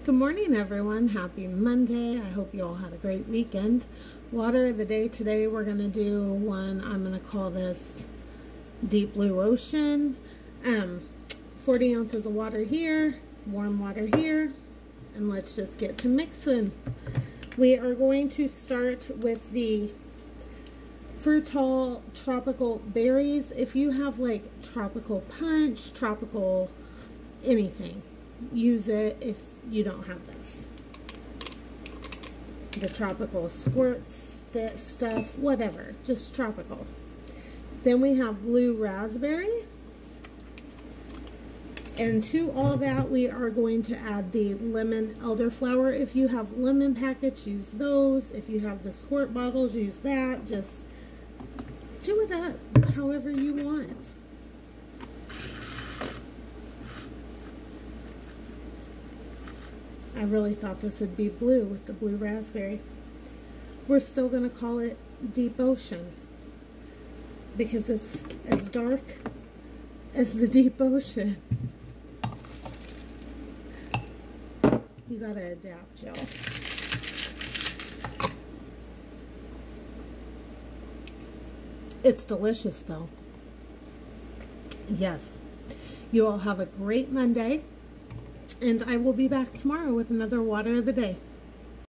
Good morning, everyone. Happy Monday. I hope you all had a great weekend. Water of the day today, we're going to do one, I'm going to call this Deep Blue Ocean. 40 ounces of water here, warm water here, and let's just get to mixing. We are going to start with the Frutal Tropical Berries. If you have like tropical punch, tropical anything, use it if you don't have this. The tropical squirts, that stuff, whatever, just tropical. Then we have blue raspberry. And to all that, we are going to add the lemon elderflower. If you have lemon packets, use those. If you have the squirt bottles, use that. Just do it up however you want. I really thought this would be blue with the blue raspberry. We're still going to call it Deep Ocean because it's as dark as the deep ocean. You gotta adapt, y'all. It's delicious though. Yes. You all have a great Monday. And I will be back tomorrow with another water of the day.